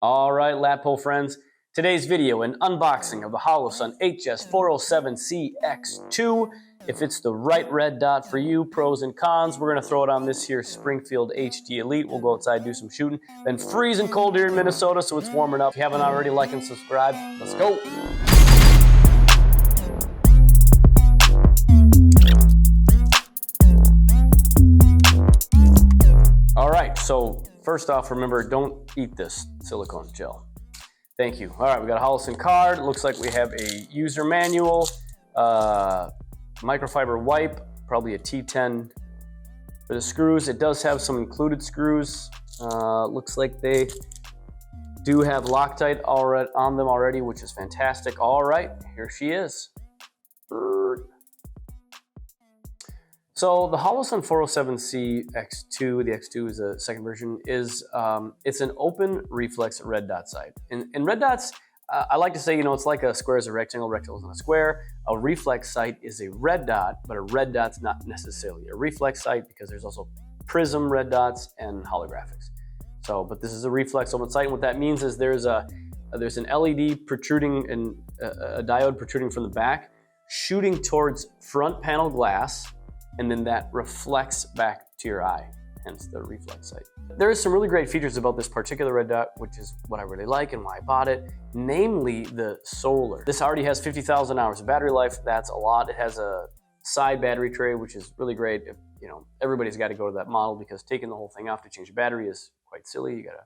All right, lat pull friends. Today's video, an unboxing of the Holosun 407C X2. If it's the right red dot for you, pros and cons, we're going to throw it on this here Springfield HD Elite. We'll go outside, do some shooting. Been freezing cold here in Minnesota, so it's warming up. If you haven't already, like and subscribe. Let's go. All right, so first off, remember, don't eat this silicone gel. Thank you. All right, we got a Holosun card. Looks like we have a user manual, microfiber wipe, probably a T10 for the screws. It does have some included screws. Looks like they do have Loctite already on them already, which is fantastic. All right, here she is. So the Holosun 407C X2, the X2 is a second version, is it's an open reflex red dot sight. And red dots, I like to say, it's like a square is a rectangle, rectangle is not a square. A reflex sight is a red dot, but a red dot's not necessarily a reflex sight because there's also prism red dots and holographics. So, but this is a reflex open sight, and what that means is there's an LED protruding and a diode protruding from the back, shooting towards front panel glass, and then that reflects back to your eye, hence the reflex sight. There is some really great features about this particular red dot, which is what I really like and why I bought it, namely the solar. This already has 50,000 hours of battery life. That's a lot. It has a side battery tray, which is really great. If, everybody's got to go to that model because taking the whole thing off to change the battery is quite silly. You got to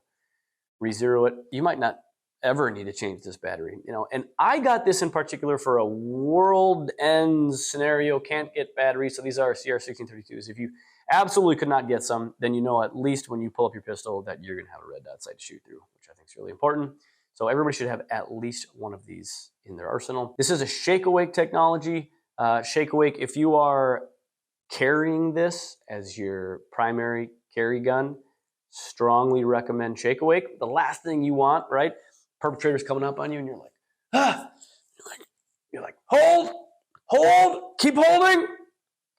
re-zero it. You might not ever need to change this battery, and I got this in particular for a world ends scenario, can't get batteries. So these are CR1632s. If you absolutely could not get some, then at least when you pull up your pistol that you're gonna have a red dot sight to shoot through, which I think is really important. So everybody should have at least one of these in their arsenal. This is a shake awake technology. Shake awake, if you are carrying this as your primary carry gun, strongly recommend shake awake. The last thing you want, right? Perpetrator's coming up on you and you're like, you're like, hold, keep holding.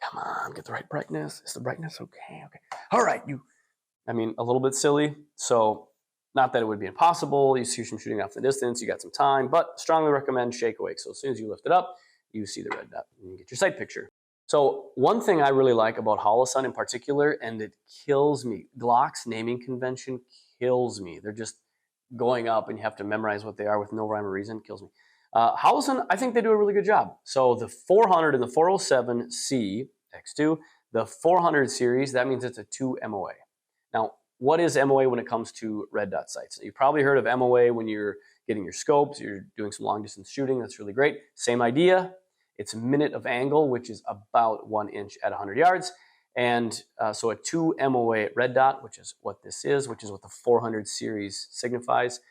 Come on, get the right brightness. Is the brightness okay? Okay. All right, a little bit silly. So not that it would be impossible. You see some shooting off the distance, you got some time, but strongly recommend shake awake. So as soon as you lift it up, you see the red dot and you get your sight picture. So one thing I really like about Holosun in particular, and it kills me, Glock's naming convention kills me. They're just going up and you have to memorize what they are with no rhyme or reason, kills me. Holosun, I think they do a really good job. So the 400 and the 407C X2, the 400 series, that means it's a 2 MOA. Now, what is MOA when it comes to red dot sights? You probably heard of MOA when you're getting your scopes, you're doing some long distance shooting, that's really great. Same idea, it's a minute of angle, which is about 1 inch at 100 yards. And so a 2 MOA red dot, which is what this is, which is what the 400 series signifies.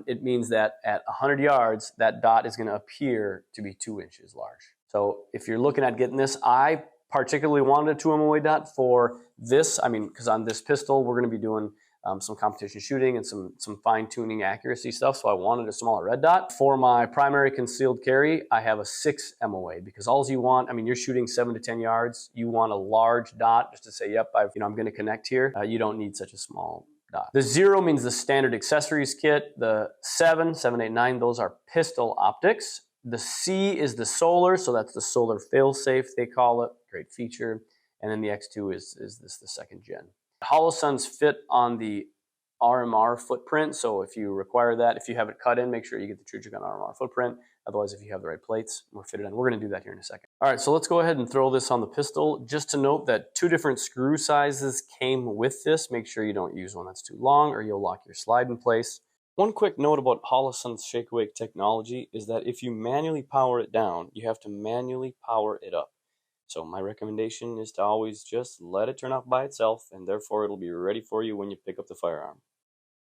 It means that at 100 yards, that dot is going to appear to be 2 inches large. So if you're looking at getting this, I particularly wanted a 2 MOA dot for this. Because on this pistol, we're going to be doing some competition shooting and some fine-tuning accuracy stuff. So I wanted a smaller red dot. For my primary concealed carry, I have a 6 MOA because all you want, you're shooting 7 to 10 yards. You want a large dot just to say, yep, I'm going to connect here. You don't need such a small dot. The 0 means the standard accessories kit. The 7, 8, 9, those are pistol optics. The C is the solar, so that's the solar failsafe, they call it. Great feature. And then the X2 is this the second gen. Holosuns fit on the RMR footprint, so if you require that, if you have it cut in, make sure you get the True Gun RMR footprint. Otherwise, if you have the right plates, we're fitted in. We're going to do that here in a second. All right, so let's go ahead and throw this on the pistol. Just to note that 2 different screw sizes came with this. Make sure you don't use one that's too long or you'll lock your slide in place. One quick note about Holosun's shake awake technology is that if you manually power it down, you have to manually power it up. So my recommendation is to always just let it turn off by itself, and therefore it'll be ready for you when you pick up the firearm.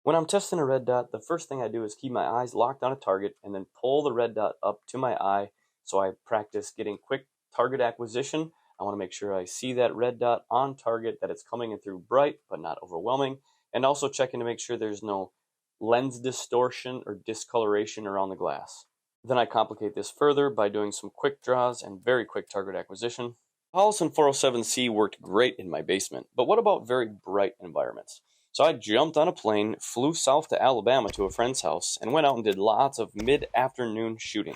When I'm testing a red dot, the first thing I do is keep my eyes locked on a target and then pull the red dot up to my eye so I practice getting quick target acquisition. I want to make sure I see that red dot on target, that it's coming in through bright but not overwhelming, and also checking to make sure there's no lens distortion or discoloration around the glass. Then I complicate this further by doing some quick draws and very quick target acquisition. Holosun 407C worked great in my basement, but what about very bright environments? So I jumped on a plane, flew south to Alabama to a friend's house, and went out and did lots of mid-afternoon shooting.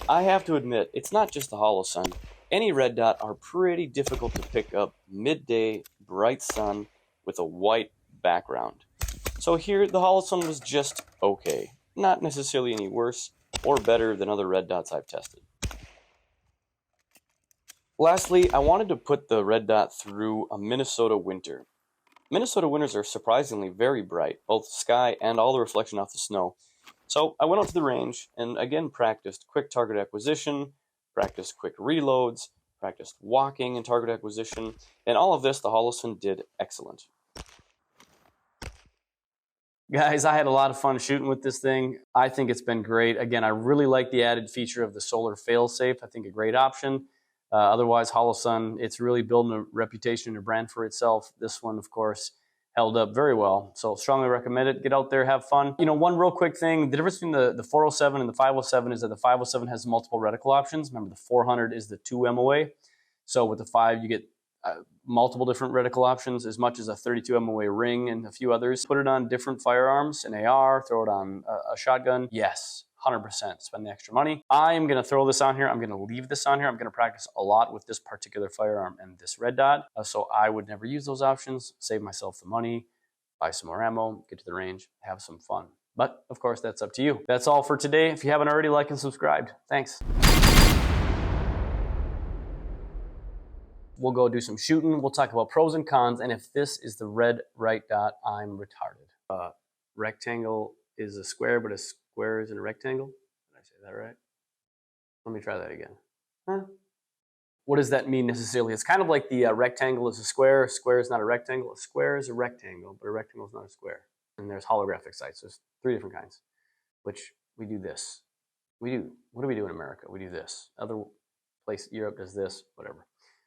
I have to admit, it's not just the Holosun. Any red dot are pretty difficult to pick up midday, bright sun with a white background. So here, the Holosun was just okay. Not necessarily any worse or better than other red dots I've tested. Lastly, I wanted to put the red dot through a Minnesota winter. Minnesota winters are surprisingly very bright, both sky and all the reflection off the snow. So I went out to the range and again practiced quick target acquisition, practiced quick reloads, practiced walking and target acquisition, and all of this the Holosun did excellent. Guys, I had a lot of fun shooting with this thing. I think it's been great. Again, I really like the added feature of the solar failsafe. I think a great option. Otherwise, Holosun, it's really building a reputation and a brand for itself. This one, of course, held up very well. So strongly recommend it. Get out there, have fun. You know, one real quick thing, the difference between the 407 and the 507 is that the 507 has multiple reticle options. Remember, the 400 is the 2 MOA. So with the 5, you get multiple different reticle options, as much as a 32 MOA ring and a few others. Put it on different firearms, an AR, throw it on a shotgun. Yes, 100%. Spend the extra money. I'm going to throw this on here. I'm going to leave this on here. I'm going to practice a lot with this particular firearm and this red dot. So I would never use those options. Save myself the money, buy some more ammo, get to the range, have some fun. But of course, that's up to you. That's all for today. If you haven't already, like and subscribed. Thanks. We'll go do some shooting. We'll talk about pros and cons. And if this is the red right dot, I'm retarded. Rectangle is a square, but a square isn't a rectangle. Did I say that right? Let me try that again. Huh? What does that mean necessarily? It's kind of like the rectangle is a square is not a rectangle. A square is a rectangle, but a rectangle is not a square. And there's holographic sights. There's 3 different kinds, which we do this. What do we do in America? We do this. Other place, Europe does this, whatever.